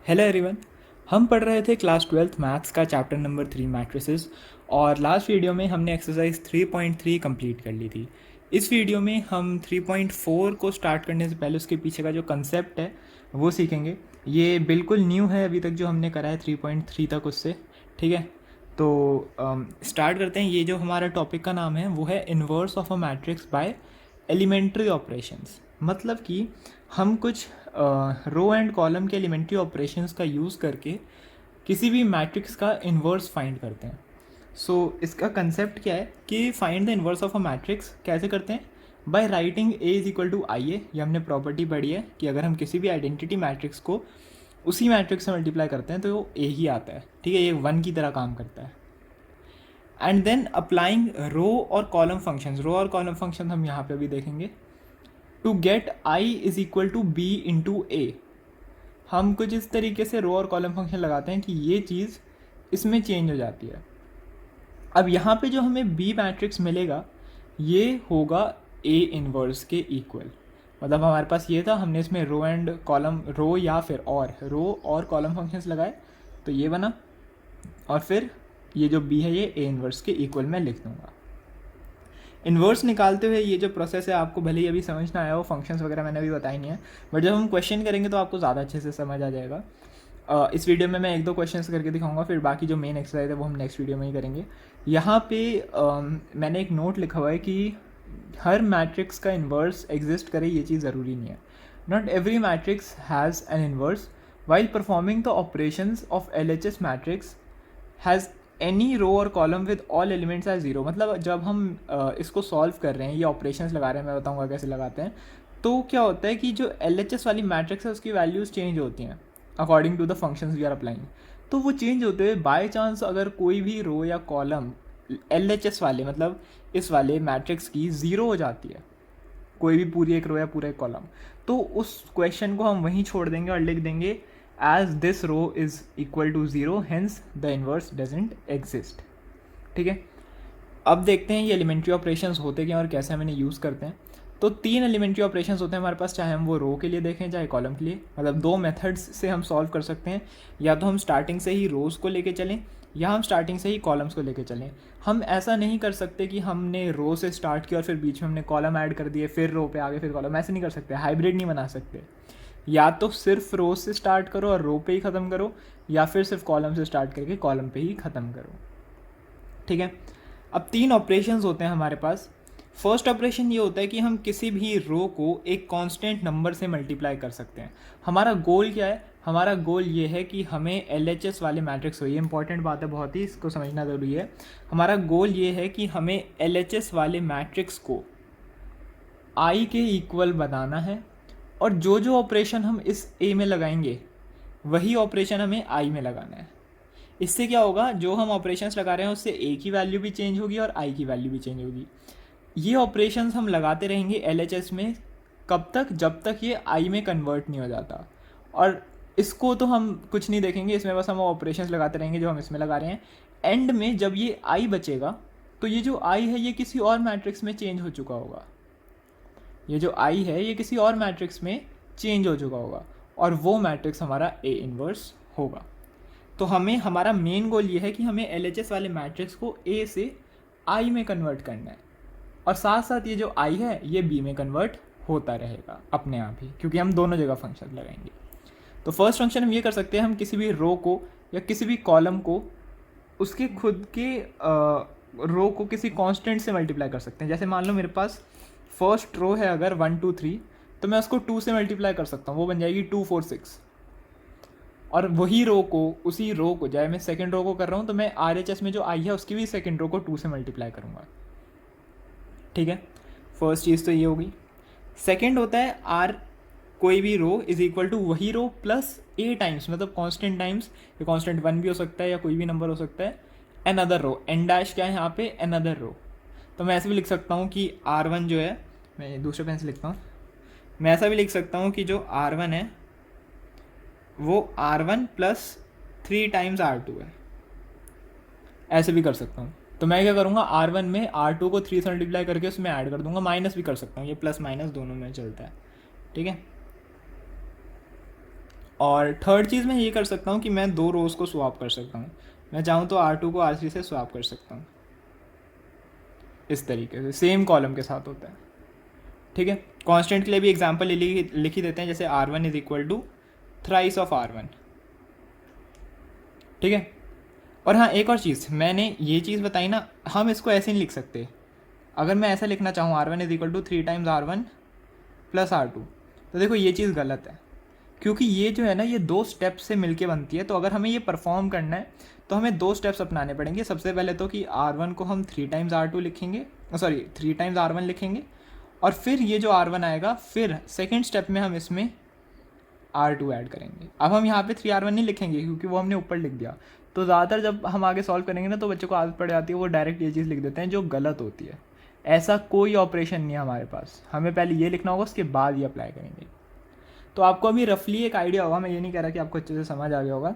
Hello everyone. हम पढ़ रहे थे क्लास 12th मैथ्स का चैप्टर नंबर 3 मैट्रिसेस। और लास्ट वीडियो में हमने एक्सरसाइज 3.3 कंप्लीट कर ली थी। इस वीडियो में हम 3.4 को स्टार्ट करने से पहले उसके पीछे का जो कंसेप्ट है वो सीखेंगे। ये बिल्कुल न्यू है अभी तक जो हमने करा है 3.3 तक उससे। ठीक है, तो स्टार्ट करते हैं। ये जो हमारा टॉपिक का नाम है वो है inverse of a matrix by elementary operations. मतलब कि हम कुछ रो एंड कॉलम के एलिमेंट्री ऑपरेशंस का यूज़ करके किसी भी मैट्रिक्स का इन्वर्स फाइंड करते हैं। इसका कंसेप्ट क्या है कि find the inverse of a matrix कैसे करते हैं? By writing A is equal to I A. ये हमने प्रॉपर्टी पढ़ी है कि अगर हम किसी भी आइडेंटिटी मैट्रिक्स को उसी मैट्रिक्स से मल्टीप्लाई करते हैं तो वो ए ही आता है। ठीक है, ये वन की तरह काम करता है। एंड देन अप्लाइंग रो और कॉलम फंक्शंस। रो और कॉलम फंक्शन हम यहाँ पे भी देखेंगे। To get I is equal to B into A. हम कुछ इस तरीके से रो और कॉलम फंक्शन लगाते हैं कि ये चीज़ इसमें चेंज हो जाती है। अब यहाँ पे जो हमें बी मैट्रिक्स मिलेगा ये होगा ए इनवर्स के इक्वल। मतलब हमारे पास ये था, हमने इसमें रो एंड कॉलम, रो या फिर और रो और कॉलम फंक्शंस लगाए तो ये बना। और फिर ये जो बी है ये ए इनवर्स के इक्वल मैं लिख दूंगा। इन्वर्स निकालते हुए ये जो प्रोसेस है आपको भले ही अभी समझ ना आया हो, फंक्शंस वगैरह मैंने अभी बताई नहीं है, बट जब हम क्वेश्चन करेंगे तो आपको ज़्यादा अच्छे से समझ आ जाएगा। इस वीडियो में मैं एक दो क्वेश्चंस करके दिखाऊंगा, फिर बाकी जो मेन एक्सरसाइज है वो हम नेक्स्ट वीडियो में ही करेंगे। यहाँ पे मैंने एक नोट लिखा हुआ है कि हर मैट्रिक्स का इन्वर्स एग्जिस्ट करे, ये चीज़ ज़रूरी नहीं है। Not every matrix has an inverse while performing the operations of L H S matrix has any row और column with all elements as zero. मतलब जब हम इसको सॉल्व कर रहे हैं, ये ऑपरेशंस लगा रहे हैं, मैं बताऊंगा कैसे लगाते हैं, तो क्या होता है कि जो एल एच एस वाली मैट्रिक्स है उसकी वैल्यूज़ चेंज होती हैं according to the functions we are applying. तो वो चेंज होते हुए बाय चांस अगर कोई भी रो या कॉलम एल एच एस वाले, मतलब इस वाले मैट्रिक्स की ज़ीरो हो जाती है, कोई भी पूरी एक रो या पूरा एक कॉलम, तो उस क्वेश्चन को हम वहीं छोड़ देंगे और लिख देंगे as this row is equal to zero, hence the inverse doesn't exist. ठीक है, अब देखते हैं ये एलिमेंट्री ऑपरेशंस होते क्या और कैसे हम इन्हें यूज़ करते हैं। तो तीन एलिमेंट्री ऑपरेशंस होते हैं हमारे पास, चाहे हम वो रो के लिए देखें चाहे कॉलम के लिए। मतलब दो मेथड्स से हम सॉल्व कर सकते हैं, या तो हम स्टार्टिंग से ही रोज़ को लेके चलें या हम स्टार्टिंग से ही कॉलम्स को लेके चलें। हम ऐसा नहीं कर सकते कि हमने रो से स्टार्ट किया और फिर बीच में हमने कॉलम ऐड कर दिए, फिर रो पे आगे फिर कॉलम। ऐसे नहीं कर सकते, हाइब्रिड नहीं बना सकते। या तो सिर्फ रो से स्टार्ट करो और रो पे ही ख़त्म करो, या फिर सिर्फ कॉलम से स्टार्ट करके कॉलम पे ही ख़त्म करो। ठीक है, अब तीन ऑपरेशंस होते हैं हमारे पास। फर्स्ट ऑपरेशन ये होता है कि हम किसी भी रो को एक कांस्टेंट नंबर से मल्टीप्लाई कर सकते हैं। हमारा गोल क्या है? हमारा गोल ये है कि हमें एल एच एस वाले मैट्रिक्स हो, ये इंपॉर्टेंट बात है बहुत ही, इसको समझना ज़रूरी है। हमारा गोल ये है कि हमें एल एच एस वाले मैट्रिक्स को आई के इक्वल बनाना है, और जो जो ऑपरेशन हम इस ए में लगाएंगे वही ऑपरेशन हमें आई में लगाना है। इससे क्या होगा, जो हम ऑपरेशंस लगा रहे हैं उससे ए की वैल्यू भी चेंज होगी और आई की वैल्यू भी चेंज होगी। ये ऑपरेशंस हम लगाते रहेंगे एल एच एस में, कब तक? जब तक ये आई में कन्वर्ट नहीं हो जाता। और इसको तो हम कुछ नहीं देखेंगे, इसमें बस हम ऑपरेशंस लगाते रहेंगे जो हम इसमें लगा रहे हैं। एंड में जब ये आई बचेगा तो ये जो आई है ये किसी और मैट्रिक्स में चेंज हो चुका होगा। ये जो आई है ये किसी और मैट्रिक्स में चेंज हो चुका होगा, और वो मैट्रिक्स हमारा ए इनवर्स होगा। तो हमें, हमारा मेन गोल ये है कि हमें एल एच एस वाले मैट्रिक्स को ए से आई में कन्वर्ट करना है, और साथ साथ ये जो आई है ये बी में कन्वर्ट होता रहेगा अपने आप ही, क्योंकि हम दोनों जगह फंक्शन लगाएंगे। तो फर्स्ट फंक्शन हम ये कर सकते हैं, हम किसी भी रो को या किसी भी कॉलम को उसके खुद के रो को किसी कांस्टेंट से मल्टीप्लाई कर सकते हैं। जैसे मान लो मेरे पास फर्स्ट रो है अगर 1 2 3, तो मैं उसको 2 से मल्टीप्लाई कर सकता हूँ, वो बन जाएगी 2 4 6। और वही रो को, उसी रो को, चाहे मैं सेकंड रो को कर रहा हूँ तो मैं आर एच एस में जो आई है उसकी भी सेकंड रो को 2 से मल्टीप्लाई करूँगा। ठीक है, फर्स्ट चीज़ तो ये होगी। सेकंड होता है आर, कोई भी रो इज इक्वल टू वही रो प्लस ए टाइम्स, मतलब कांस्टेंट टाइम्स, ये कांस्टेंट 1 भी हो सकता है या कोई भी नंबर हो सकता है, एन अदर रो। एन डैश क्या है यहाँ पे? एन अदर रो। तो मैं ऐसे भी लिख सकता हूँ कि R1 जो है, मैं दूसरे पेन से लिखता हूँ, मैं ऐसा भी लिख सकता हूँ कि जो R1 है वो R1 प्लस 3 टाइम्स R2 है। ऐसे भी कर सकता हूँ। तो मैं क्या करूँगा, R1 में R2 को 3 से मल्टीप्लाई करके उसमें ऐड कर दूंगा, माइनस भी कर सकता हूँ, ये प्लस माइनस दोनों में चलता है। ठीक है, और थर्ड चीज़ मैं ये कर सकता हूँ कि मैं दो रोज़ को स्वैप कर सकता हूँ। मैं चाहूँ तो R2 को R3 से स्वैप कर सकता हूँ, इस तरीके से सेम कॉलम के साथ होता है। ठीक है, कांस्टेंट के लिए भी एग्जांपल लिख ही देते हैं, जैसे R1 is equal to thrice of R1। ठीक है, और हाँ एक और चीज़ मैंने ये चीज़ बताई ना, हम इसको ऐसे नहीं लिख सकते। अगर मैं ऐसा लिखना चाहूँ R1 is equal to 3 times R1 plus R2, तो देखो ये चीज़ गलत है, क्योंकि ये जो है ना ये दो स्टेप्स से मिलके बनती है। तो अगर हमें ये परफॉर्म करना है तो हमें दो स्टेप्स अपनाने पड़ेंगे। सबसे पहले तो कि R1 को हम 3 टाइम्स R2 लिखेंगे, सॉरी 3 टाइम्स R1 लिखेंगे, और फिर ये जो R1 आएगा फिर सेकेंड स्टेप में हम इसमें R2 ऐड करेंगे। अब हम यहाँ पे 3R1 नहीं लिखेंगे क्योंकि वो हमने ऊपर लिख दिया। तो ज़्यादातर जब हम आगे सॉल्व करेंगे ना तो बच्चों को आदत पड़ जाती है वो डायरेक्ट ये चीज़ लिख देते हैं, जो गलत होती है। ऐसा कोई ऑपरेशन नहीं है हमारे पास, हमें पहले ये लिखना होगा, उसके बाद ये अप्लाई करेंगे। तो आपको अभी रफली एक आइडिया होगा, मैं ये नहीं कह रहा कि आपको अच्छे से समझ आ गया होगा,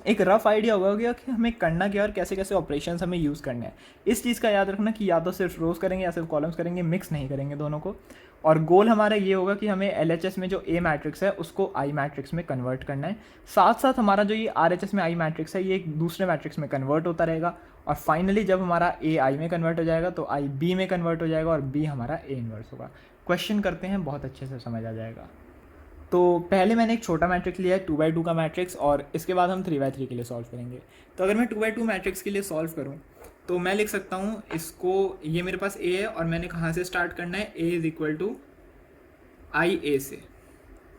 एक रफ आइडिया होगा कि हमें करना क्या और कैसे कैसे ऑपरेशंस हमें यूज़ करने हैं। इस चीज़ का याद रखना कि या तो सिर्फ रोज़ करेंगे या सिर्फ कॉलम्स करेंगे, मिक्स नहीं करेंगे दोनों को। और गोल हमारा ये होगा कि हमें LHS में जो A मैट्रिक्स है उसको I मैट्रिक्स में कन्वर्ट करना है। साथ साथ हमारा जो ये RHS में I मैट्रिक्स है ये एक दूसरे मैट्रिक्स में कन्वर्ट होता रहेगा, और फाइनली जब हमारा A I में कन्वर्ट हो जाएगा तो I B में कन्वर्ट हो जाएगा और B हमारा A इन्वर्स होगा। क्वेश्चन करते हैं, बहुत अच्छे से समझ आ जाएगा। तो पहले मैंने एक छोटा मैट्रिक्स लिया है 2x2 का मैट्रिक्स, और इसके बाद हम 3x3 के लिए सॉल्व करेंगे। तो अगर मैं 2x2 मैट्रिक्स के लिए सॉल्व करूं तो मैं लिख सकता हूं इसको, ये मेरे पास A है और मैंने कहाँ से स्टार्ट करना है, A is equal to IA से।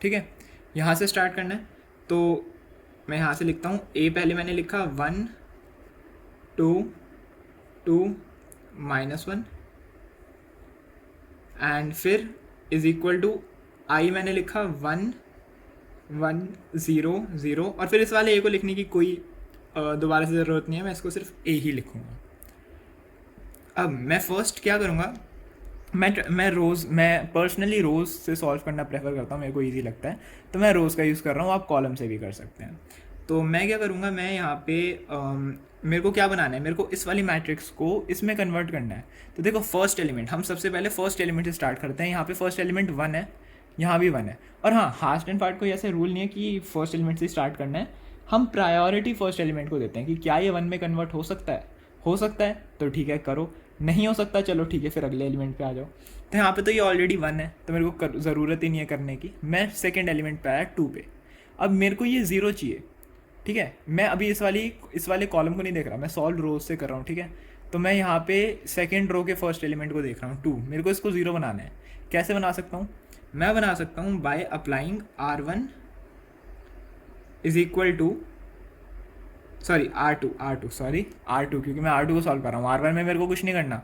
ठीक है, यहाँ से स्टार्ट करना है। तो मैं यहाँ से लिखता हूँ A, पहले मैंने लिखा 1 2 2 -1, एंड फिर इज इक्वल टू I मैंने लिखा 1 1 0 0, और फिर इस वाले A को लिखने की कोई दोबारा से ज़रूरत नहीं है, मैं इसको सिर्फ A ही लिखूँगा। अब मैं फर्स्ट क्या करूँगा, मैं पर्सनली रोज़ से सॉल्व करना प्रेफर करता हूँ, मेरे को इजी लगता है, तो मैं रोज़ का यूज़ कर रहा हूँ, आप कॉलम से भी कर सकते हैं। तो मैं क्या करूँगा, मैं यहाँ पे मेरे को क्या बनाना है, मेरे को इस वाली मैट्रिक्स को इसमें कन्वर्ट करना है। तो देखो फर्स्ट एलिमेंट, हम सबसे पहले फर्स्ट एलिमेंट से स्टार्ट करते हैं। यहाँ पे फर्स्ट एलिमेंट 1 है, यहाँ भी 1 है, और हाँ हास्ट एंड पार्ट को ऐसे रूल नहीं है कि फर्स्ट एलिमेंट से स्टार्ट करना है, हम प्रायोरिटी फर्स्ट एलिमेंट को देते हैं कि क्या ये 1 में कन्वर्ट हो सकता है, हो सकता है तो ठीक है करो, नहीं हो सकता चलो ठीक है फिर अगले एलिमेंट पे आ जाओ। तो यहाँ पे तो ये ऑलरेडी 1 है तो मेरे को ज़रूरत ही नहीं है करने की। मैं सेकेंड एलिमेंट पे आया 2 पे, अब मेरे को ये 0 चाहिए। ठीक है, मैं अभी इस वाले कॉलम को नहीं देख रहा, मैं सॉल्व रोज से कर रहा हूँ। ठीक है, तो मैं यहाँ पे सेकेंड रो के फर्स्ट एलिमेंट को देख रहा हूँ 2, मेरे को इसको 0 बनाना है। कैसे बना सकता हूँ, मैं बना सकता हूँ by applying R1 is equal to R2 क्योंकि मैं R2 को सॉल्व कर रहा हूँ, R1 में मेरे को कुछ नहीं करना।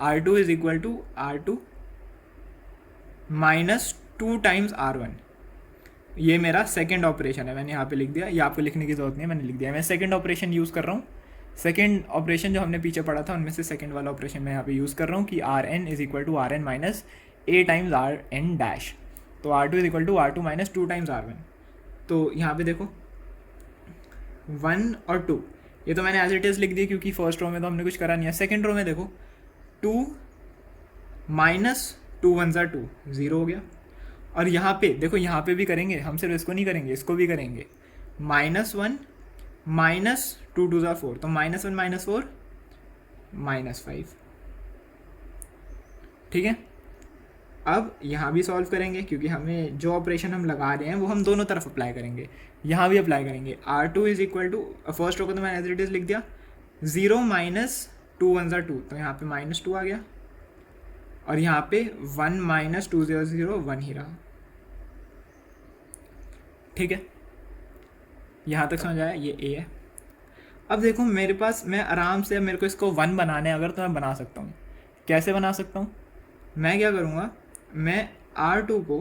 R2 is equal to R2 minus 2 times R1, ये मेरा सेकेंड ऑपरेशन है, मैंने यहाँ पे लिख दिया, ये आपको लिखने की जरूरत नहीं है, मैंने लिख दिया। मैं सेकेंड ऑपरेशन यूज़ कर रहा हूँ, सेकेंड ऑपरेशन जो हमने पीछे पढ़ा था उनमें से सेकेंड वाला ऑपरेशन मैं यहाँ पे यूज़ कर रहा हूँ कि RN is equal to RN minus A times RN dash. तो R2 is equal to R2 minus 2 times R1। तो यहाँ पे देखो 1 और 2, ये तो मैंने एज इट इज़ लिख दिया क्योंकि फर्स्ट रो में तो हमने कुछ करा नहीं है। सेकेंड रो में देखो 2 माइनस 2 1 2, 0 हो गया। और यहाँ पे देखो, यहाँ पे भी करेंगे, हम सिर्फ इसको नहीं करेंगे, इसको भी करेंगे। -1 माइनस 2 2 4, तो -1 -4 -5। ठीक है, अब यहाँ भी सॉल्व करेंगे क्योंकि हमें जो ऑपरेशन हम लगा रहे हैं वो हम दोनों तरफ अप्लाई करेंगे, यहाँ भी अप्लाई करेंगे। R2 is equal to, first row को तो मैंने एज इट इज लिख दिया, 0 माइनस 2 1 2, तो यहाँ पे -2 आ गया, और यहाँ पे 1 माइनस 2 0 0 1 ही रहा। ठीक है, यहाँ तक समझ आया, ये A है। अब देखो मेरे पास, मैं आराम से, मेरे को इसको 1 बनाना है अगर, तो मैं बना सकता हूँ। कैसे बना सकता हूँ, मैं क्या करूँगा, मैं R2 को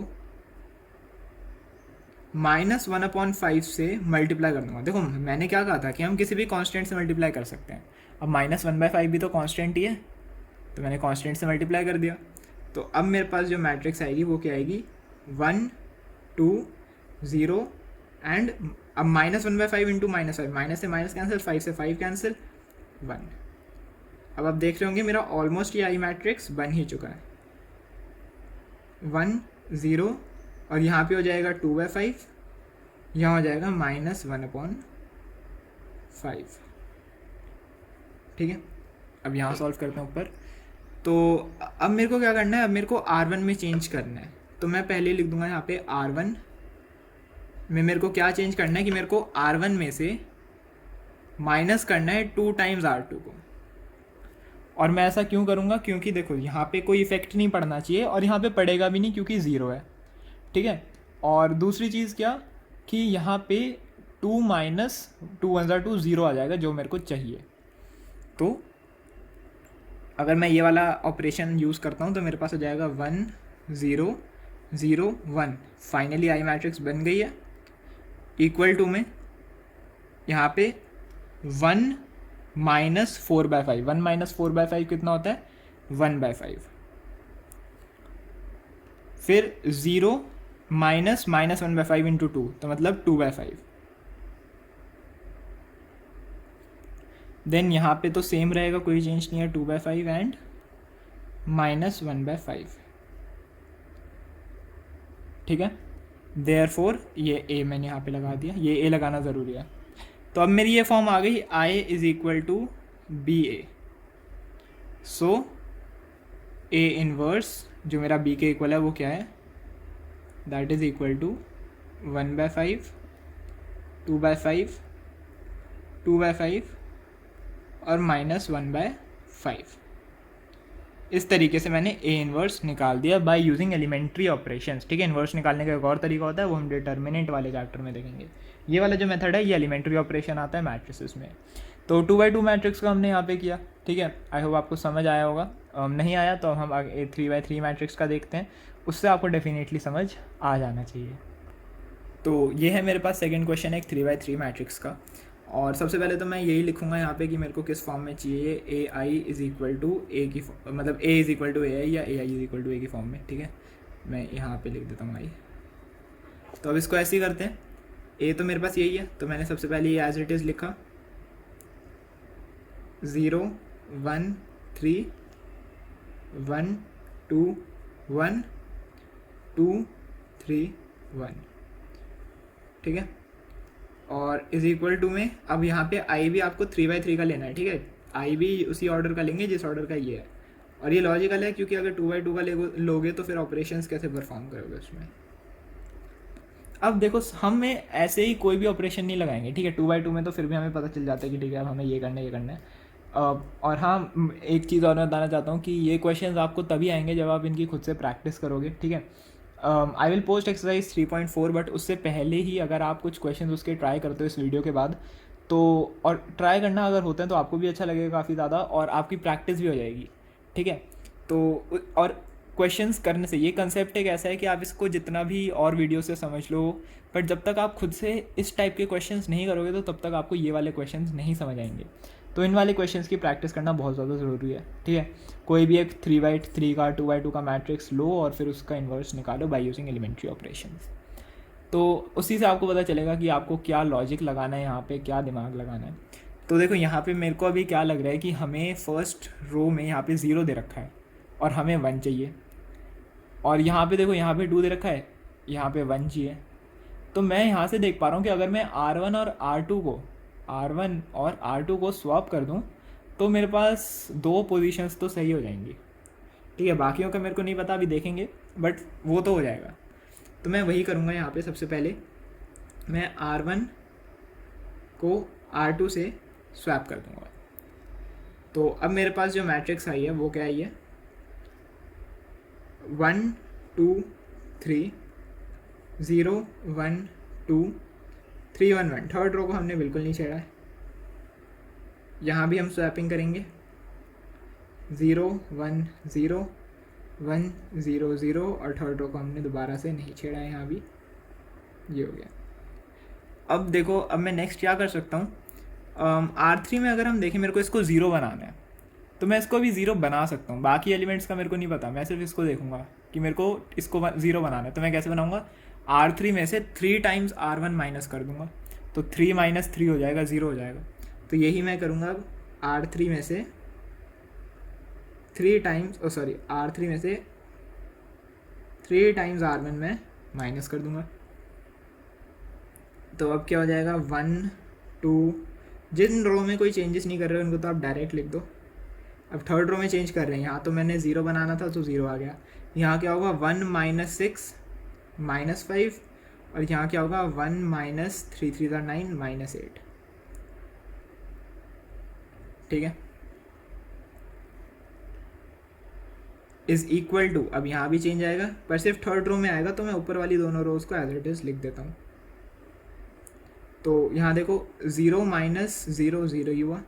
-1/5 से मल्टीप्लाई कर दूँगा। देखो मैंने क्या कहा था कि हम किसी भी कांस्टेंट से मल्टीप्लाई कर सकते हैं, अब -1/5 भी तो कांस्टेंट ही है, तो मैंने कांस्टेंट से मल्टीप्लाई कर दिया। तो अब मेरे पास जो मैट्रिक्स आएगी वो क्या आएगी, 1 2 0 एंड अब -1/5 इंटू -5, माइनस से माइनस कैंसिल, 5 से 5 कैंसिल, 1। अब आप देख रहे होंगे मेरा ऑलमोस्ट ये आई मैट्रिक्स बन ही चुका है, 1 0, और यहाँ पे हो जाएगा 2/5, यहाँ हो जाएगा -1/5। ठीक है, अब यहाँ सॉल्व करते हैं ऊपर। तो अब मेरे को क्या करना है, अब मेरे को R1 में चेंज करना है। तो मैं पहले लिख दूंगा यहाँ पे R1 में मेरे को क्या चेंज करना है कि मेरे को R1 में से माइनस करना है 2 टाइम्स R2 को। और मैं ऐसा क्यों करूँगा, क्योंकि देखो यहाँ पे कोई इफेक्ट नहीं पड़ना चाहिए और यहाँ पे पड़ेगा भी नहीं क्योंकि ज़ीरो है। ठीक है, और दूसरी चीज़ क्या कि यहाँ पे 2 माइनस 2 1 2 ज़ीरो आ जाएगा जो मेरे को चाहिए। तो अगर मैं ये वाला ऑपरेशन यूज़ करता हूँ तो मेरे पास हो जाएगा 1 0 0 1। फाइनली आई मैट्रिक्स बन गई है। इक्वल टू में यहाँ पे 1 -4/5। 1 -4/5 कितना होता है, 1/5। फिर 0 -1/5 इंटू 2 तो मतलब 2/5। देन यहाँ पे तो सेम रहेगा, कोई चेंज नहीं है, 2/5 एंड -1/5। ठीक है, देयरफॉर ये ए मैंने यहाँ पे लगा दिया, ये ए लगाना ज़रूरी है। तो अब मेरी ये फॉर्म आ गई I is equal to B A. So A inverse जो मेरा बी के इक्वल है वो क्या है, दैट इज इक्वल टू 1/5 2/5 2/5 और -1/5। इस तरीके से मैंने ए इनवर्स निकाल दिया बाय यूजिंग एलिमेंट्री ऑपरेशंस। ठीक है, इनवर्स निकालने का एक और तरीका होता है, वो हम डिटर्मिनेंट वाले चैप्टर में देखेंगे। ये वाला जो मेथड है ये एलिमेंट्री ऑपरेशन आता है मैट्रिसेस में। तो 2/2 मैट्रिक्स का हमने यहाँ पे किया। ठीक है, आई होप आपको समझ आया होगा। नहीं आया तो हम आगे 3/3 मैट्रिक्स का देखते हैं, उससे आपको डेफिनेटली समझ आ जाना चाहिए। तो ये है मेरे पास सेकंड क्वेश्चन है एक 3/3 मैट्रिक्स का। और सबसे पहले तो मैं यही लिखूंगा यहाँ पे कि मेरे को किस फॉर्म में चाहिए, ए आई इज़ इक्वल टू ए की, मतलब ए इज़ इक्वल टू ए आई या ए आई इज़ इक्वल टू ए की फॉर्म में। ठीक है, मैं यहाँ पे लिख देता हूँ आई। तो अब इसको ऐसे ही करते हैं, ए तो मेरे पास यही है तो मैंने सबसे पहले ये एज इट इज़ लिखा 0 1 3 1 2 1 2 3 1। ठीक है, और इज इक्वल टू में अब यहाँ पे आई भी आपको 3/3 का लेना है। ठीक है, आई भी उसी ऑर्डर का लेंगे जिस ऑर्डर का ये है। और ये लॉजिकल है क्योंकि अगर 2/2 का लोगे तो फिर ऑपरेशंस कैसे परफॉर्म करोगे उसमें। अब देखो हमें ऐसे ही कोई भी ऑपरेशन नहीं लगाएंगे। ठीक है, 2/2 में तो फिर भी हमें पता चल जाता है कि ठीक है अब हमें ये करना है ये करना है। और हाँ, एक चीज़ और मैं बताना चाहता हूँ कि ये क्वेश्चंस आपको तभी आएंगे जब आप इनकी खुद से प्रैक्टिस करोगे। ठीक है, I will post exercise 3.4, but उससे पहले ही अगर आप कुछ क्वेश्चंस उसके ट्राई करते हो इस वीडियो के बाद तो, और ट्राई करना अगर होता है तो आपको भी अच्छा लगेगा काफ़ी ज़्यादा और आपकी प्रैक्टिस भी हो जाएगी। ठीक है, तो और क्वेश्चंस करने से ये कंसेप्ट एक ऐसा है कि आप इसको जितना भी और वीडियो से समझ लो, बट जब तक आप खुद से इस टाइप के क्वेश्चंस नहीं करोगे तो तब तक आपको ये वाले क्वेश्चंस नहीं समझ आएंगे। तो इन वाले क्वेश्चंस की प्रैक्टिस करना बहुत ज़्यादा ज़रूरी है। ठीक है, कोई भी एक 3/3 का 2/2 का मैट्रिक्स लो और फिर उसका इन्वर्स निकालो बाय यूजिंग एलिमेंट्री ऑपरेशंस। तो उसी से आपको पता चलेगा कि आपको क्या लॉजिक लगाना है, यहाँ पे क्या दिमाग लगाना है। तो देखो यहाँ पे मेरे को अभी क्या लग रहा है कि हमें फर्स्ट रो में यहाँ पे 0 दे रखा है और हमें 1 चाहिए, और यहाँ पे देखो यहाँ पे 2 दे रखा है, यहाँ पे 1 चाहिए। तो मैं यहाँ से देख पा रहा हूँ कि अगर मैं R1 और R2 को स्वैप कर दूँ तो मेरे पास 2 पोजीशंस तो सही हो जाएंगी। ठीक है, बाकियों का मेरे को नहीं पता, अभी देखेंगे, बट वो तो हो जाएगा। तो मैं वही करूँगा यहाँ पे। सबसे पहले मैं R1 को R2 से स्वैप कर दूँगा। तो अब मेरे पास जो मैट्रिक्स आई है वो क्या आई है, 1 2 3 0 1 2 3 1 1। थर्ड रो को हमने बिल्कुल नहीं छेड़ा है। यहाँ भी हम स्वैपिंग करेंगे 0 1 0 1 0 0, और थर्ड रो को हमने दोबारा से नहीं छेड़ा है, यहाँ भी ये हो गया। अब देखो अब मैं नेक्स्ट क्या कर सकता हूँ, R3 में अगर हम देखें मेरे को इसको 0 बनाना है तो मैं इसको भी 0 बना सकता हूँ। बाकी एलिमेंट्स का मेरे को नहीं पता, मैं सिर्फ इसको देखूंगा कि मेरे को इसको 0 बनाना है। तो मैं कैसे बनाऊंगा, R3 में से 3 टाइम्स R1 माइनस कर दूंगा, तो 3 - 3 हो जाएगा, 0 हो जाएगा। तो यही मैं करूँगा अब, R3 में से 3 टाइम्स R3 में से 3 टाइम्स R1 में माइनस कर दूंगा, तो अब क्या हो जाएगा 1 2, जिन रो में कोई चेंजेस नहीं कर रहे हो उनको तो आप डायरेक्ट लिख दो। अब थर्ड रो में चेंज कर रहे हैं, यहाँ तो मैंने 0 बनाना था तो 0 आ गया। यहाँ क्या होगा 1 - 6 - 5, और यहाँ क्या होगा 1 - 3 3 9 -8। ठीक है, इज़ इक्वल टू, अब यहाँ भी चेंज आएगा पर सिर्फ थर्ड रो में आएगा, तो मैं ऊपर वाली दोनों रोज को एज इट इज़ लिख देता हूँ। तो यहाँ देखो 0 - 0 0 ही हुआ,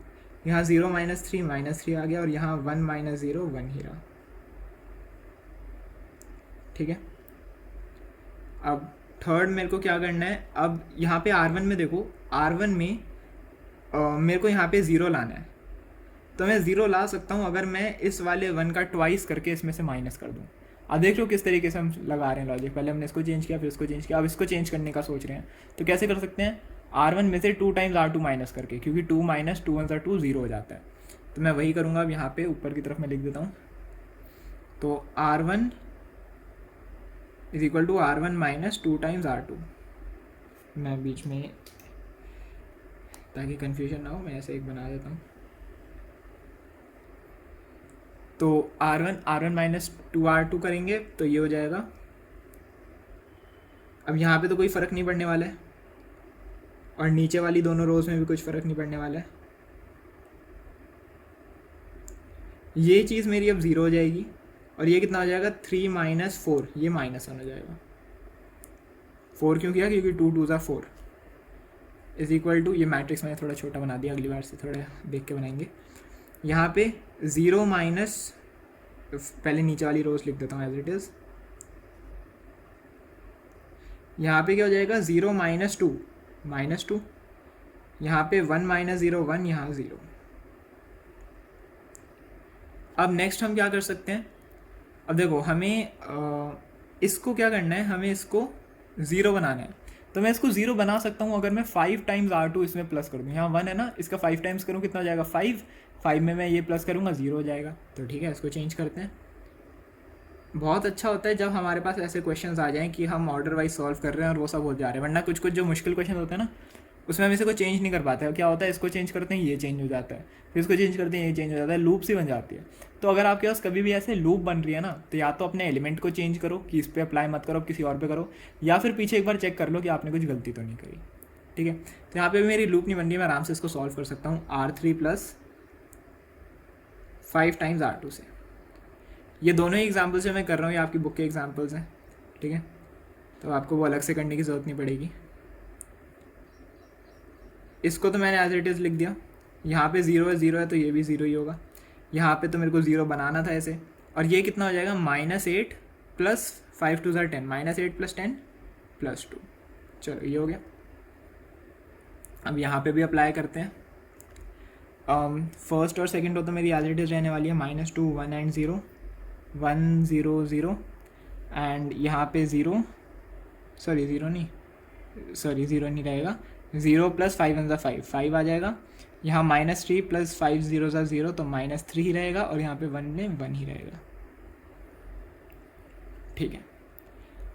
यहाँ 0 - 3 -3 आ गया, और यहाँ 1 - 0 1 ही रहा। ठीक है, अब थर्ड मेरे को क्या करना है, अब यहाँ पे R1 में देखो, R1 में मेरे को यहाँ पे 0 लाना है, तो मैं 0 ला सकता हूँ अगर मैं इस वाले 1 का ट्वाइस करके इसमें से माइनस कर दूँ। अब देख लो किस तरीके से हम लगा रहे हैं लॉजिक, पहले हमने इसको चेंज किया फिर इसको चेंज किया, अब इसको चेंज करने का सोच रहे हैं, तो कैसे कर सकते हैं, R1 में से 2 टाइम्स R2 माइनस करके, क्योंकि 2 - 2 1 2 0 हो जाता है। तो मैं वही करूँगा, अब यहाँ पे ऊपर की तरफ मैं लिख देता हूँ। तो R1 is equal to R1 - 2 times R2। मैं बीच में, ताकि कन्फ्यूजन ना हो, मैं ऐसे एक बना देता हूँ। तो R1 - 2 R2 करेंगे तो ये हो जाएगा। अब यहाँ पे तो कोई फ़र्क नहीं पड़ने वाला है, और नीचे वाली दोनों रोज़ में भी कुछ फ़र्क नहीं पड़ने वाला है। ये चीज़ मेरी अब 0 हो जाएगी, और ये कितना हो जाएगा 3 - 4, ये माइनस वन हो जाएगा। 4 क्यों किया, क्योंकि 2 2 ज़ा 4 इज़ इक्वल टू, ये मैट्रिक्स मैंने थोड़ा छोटा बना दिया, अगली बार से थोड़ा देख के बनाएंगे। यहाँ पे 0 माइनस, पहले नीचे वाली रोज लिख देता हूँ एज इट इज़। यहाँ पे क्या हो जाएगा 0 - 2 -2, यहाँ पे 1 - 0 1, यहाँ 0। अब नेक्स्ट हम क्या कर सकते हैं, अब देखो हमें इसको क्या करना है, हमें इसको 0 बनाना है, तो मैं इसको 0 बना सकता हूँ अगर मैं 5 टाइम्स R2 इसमें प्लस कर दूँ। यहाँ 1 है ना, इसका 5 टाइम्स करूँ कितना हो जाएगा 5 में मैं ये प्लस करूँगा 0 हो जाएगा। तो ठीक है, इसको चेंज करते हैं। बहुत अच्छा होता है जब हमारे पास ऐसे क्वेश्चंस आ जाएं कि हम ऑर्डर वाइज सॉल्व कर रहे हैं और वो सब हो जा रहे हैं, वरना कुछ कुछ जो मुश्किल क्वेश्चन होते हैं ना, उसमें हम इसे को चेंज नहीं कर पाते हैं। क्या होता है, इसको चेंज करते हैं ये चेंज हो जाता है, फिर इसको चेंज करते हैं ये चेंज हो जाता है, लूप सी बन जाती है। तो अगर आपके पास कभी भी ऐसे लूप बन रही है ना, तो या तो अपने एलिमेंट को चेंज करो कि इस पर अप्लाई मत करो, किसी और पे करो, या फिर पीछे एक बार चेक कर लो कि आपने कुछ गलती तो नहीं करी। ठीक है, तो यहाँ पे भी मेरी लूप नहीं बन रही है, मैं आराम से इसको सॉल्व कर सकता हूँ R3 + 5 टाइम्स R2 से। ये दोनों ही एग्जाम्पल्स जो मैं कर रहा हूँ ये आपकी बुक के एग्जाम्पल्स हैं। ठीक है, तो आपको वो अलग से करने की ज़रूरत नहीं पड़ेगी। इसको तो मैंने एज इट इज़ लिख दिया, यहाँ पे 0 है तो ये भी 0 ही होगा। यहाँ पे तो मेरे को 0 बनाना था ऐसे, और ये कितना हो जाएगा -8 + 5 2 10, -8 + 10 + 2। चलो ये हो गया। अब यहाँ पे भी अप्लाई करते हैं। फर्स्ट और सेकंड रो तो मेरी एज इट इज़ रहने वाली है -2 1 एंड 0 1 0 0, एंड यहाँ पे 0 नहीं रहेगा, 0 + 5 1 5 आ जाएगा। यहाँ -3 + 5 0 0, तो -3 ही रहेगा, और यहाँ पे 1 में 1 ही रहेगा। ठीक है,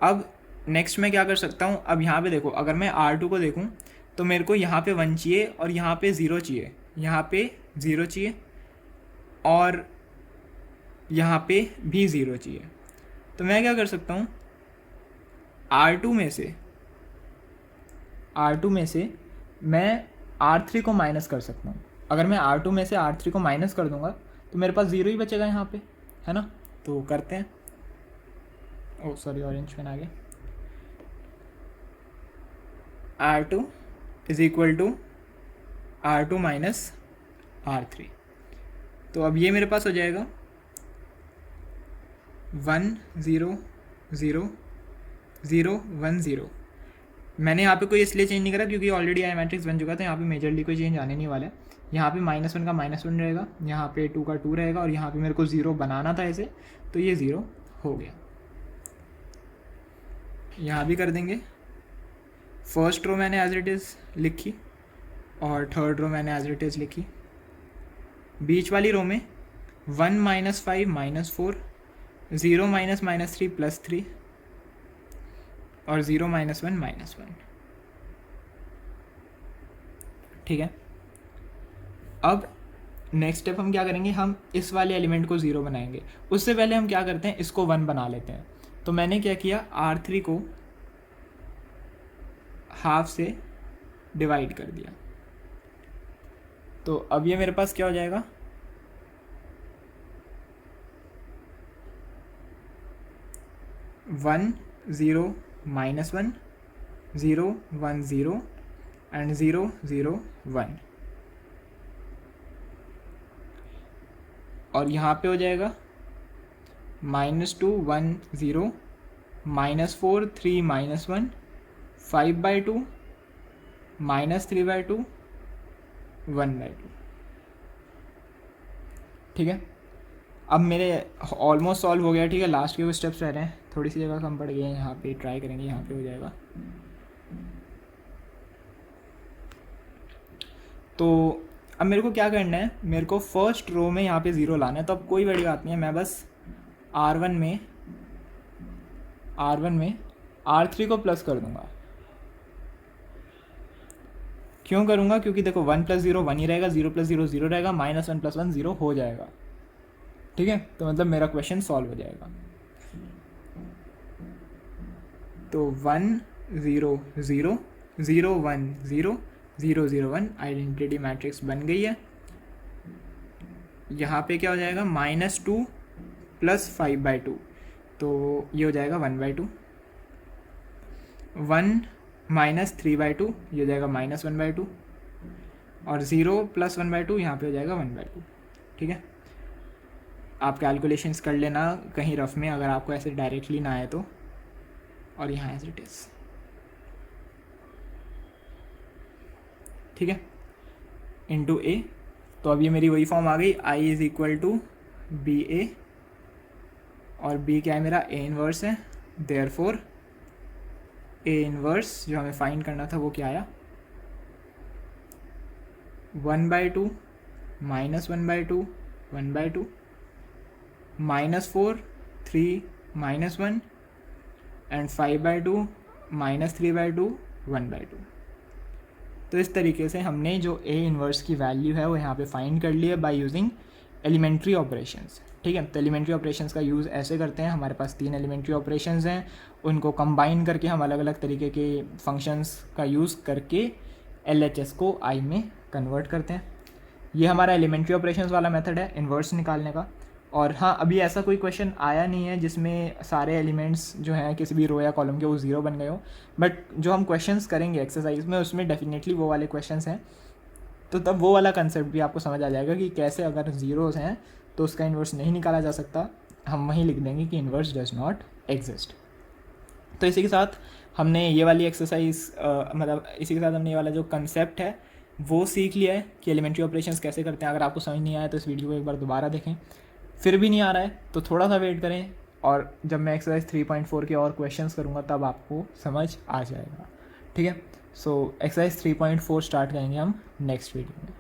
अब नेक्स्ट मैं क्या कर सकता हूँ, अब यहाँ पे देखो अगर मैं R2 को देखूँ तो मेरे को यहाँ पे 1 चाहिए और यहाँ पे 0 चाहिए, यहाँ पे 0 चाहिए और यहाँ पे भी 0 चाहिए। तो मैं क्या कर सकता हूँ, R2 में से मैं R3 को माइनस कर सकता हूँ। अगर मैं R2 में से R3 को माइनस कर दूंगा तो मेरे पास 0 ही बचेगा यहाँ पे, है ना। तो करते हैं। ओ सॉरी, ऑरेंज पेन आ गया। R2 is equal to R2 minus R3। तो अब ये मेरे पास हो जाएगा 1 0 0 0 1 0। मैंने यहाँ पे कोई इसलिए चेंज नहीं करा क्योंकि ऑलरेडी आई मैट्रिक्स बन चुका था, यहाँ पे मेजरली कोई चेंज आने नहीं वाला है। यहाँ पे -1 का -1 रहेगा, यहाँ पे 2 का 2 रहेगा, और यहाँ पे मेरे को 0 बनाना था ऐसे, तो ये 0 हो गया। यहाँ भी कर देंगे। फर्स्ट रो मैंने एज इट इज़ लिखी और थर्ड रो मैंने एज इट इज़ लिखी। बीच वाली रो में 1 - 5 -4, 0 - -3 +3 और 0 - 1 -1। ठीक है। अब नेक्स्ट स्टेप हम क्या करेंगे, हम इस वाले एलिमेंट को 0 बनाएंगे। उससे पहले हम क्या करते हैं, इसको 1 बना लेते हैं। तो मैंने क्या किया, R3 को हाफ से डिवाइड कर दिया। तो अब ये मेरे पास क्या हो जाएगा, 1 0 -1 0 1 0 एंड 0 0 1, और यहाँ पे हो जाएगा -2 1 0 -4 3 -1 5/2 -3/2 1/2। ठीक है, अब मेरे ऑलमोस्ट सॉल्व हो गया। ठीक है, लास्ट के कुछ स्टेप्स रह रहे हैं, थोड़ी सी जगह कम पड़ गई है, यहाँ पे ट्राई करेंगे, यहाँ पे हो जाएगा। तो अब मेरे को क्या करना है, मेरे को फर्स्ट रो में यहाँ पे 0 लाना है। तो अब कोई बड़ी बात नहीं है, मैं बस R1 में R3 को प्लस कर दूंगा। क्यों करूँगा, क्योंकि देखो 1 + 0 1 ही रहेगा, 0 + 0 0 रहेगा, -1 + 1 0 हो जाएगा। ठीक है, तो मतलब मेरा क्वेश्चन सॉल्व हो जाएगा। तो 1 0 0 0 1 0 0 0 1 आइडेंटिटी मैट्रिक्स बन गई है। यहाँ पे क्या हो जाएगा, -2 + 5/2, तो ये हो जाएगा 1/2। 1 -3/2 ये हो जाएगा -1/2, और 0 + 1/2 यहाँ पे हो जाएगा 1/2। ठीक है, आप कैलकुलेशंस कर लेना कहीं रफ में, अगर आपको ऐसे डायरेक्टली ना आए तो। और यहाँ एज इट इज़। ठीक है, इंटू ए। तो अब ये मेरी वही फॉर्म आ गई, I = BA, और B क्या है मेरा, A इन्वर्स है। देयरफॉर A इन्वर्स जो हमें फाइंड करना था वो क्या आया, 1/2 -1/2 1/2 -4 3 -1 एंड 5/2 -3/2 1/2। तो इस तरीके से हमने जो A इन्वर्स की वैल्यू है वो यहाँ पे फाइंड कर ली है बाय यूजिंग एलिमेंट्री ऑपरेशंस। ठीक है, तो एलिमेंट्री ऑपरेशंस का यूज़ ऐसे करते हैं, हमारे पास 3 एलिमेंट्री ऑपरेशंस हैं, उनको कंबाइन करके हम अलग अलग तरीके के फंक्शंस का यूज़ करके LHS को I में कन्वर्ट करते हैं। ये हमारा एलिमेंट्री ऑपरेशंस वाला मेथड है इन्वर्स निकालने का। और हाँ, अभी ऐसा कोई क्वेश्चन आया नहीं है जिसमें सारे एलिमेंट्स जो हैं किसी भी रो या कॉलम के वो 0 बन गए हो, बट जो हम क्वेश्चंस करेंगे एक्सरसाइज में उसमें डेफिनेटली वो वाले क्वेश्चंस हैं। तो तब वो वाला कंसेप्ट भी आपको समझ आ जाएगा कि कैसे अगर ज़ीरोज़ हैं तो उसका इन्वर्स नहीं निकाला जा सकता, हम वहीं लिख देंगे कि इन्वर्स डज नॉट एग्जिस्ट। तो इसी के साथ हमने ये वाली एक्सरसाइज मतलब इसी के साथ हमने ये वाला जो कंसेप्ट है वो सीख लिया है कि एलिमेंट्री ऑपरेशंस कैसे करते हैं। अगर आपको समझ नहीं आया तो इस वीडियो को एक बार दोबारा देखें, फिर भी नहीं आ रहा है तो थोड़ा सा वेट करें, और जब मैं एक्सरसाइज 3.4 के और क्वेश्चंस करूँगा तब आपको समझ आ जाएगा। ठीक है, सो एक्सरसाइज 3.4 स्टार्ट करेंगे हम नेक्स्ट वीडियो में।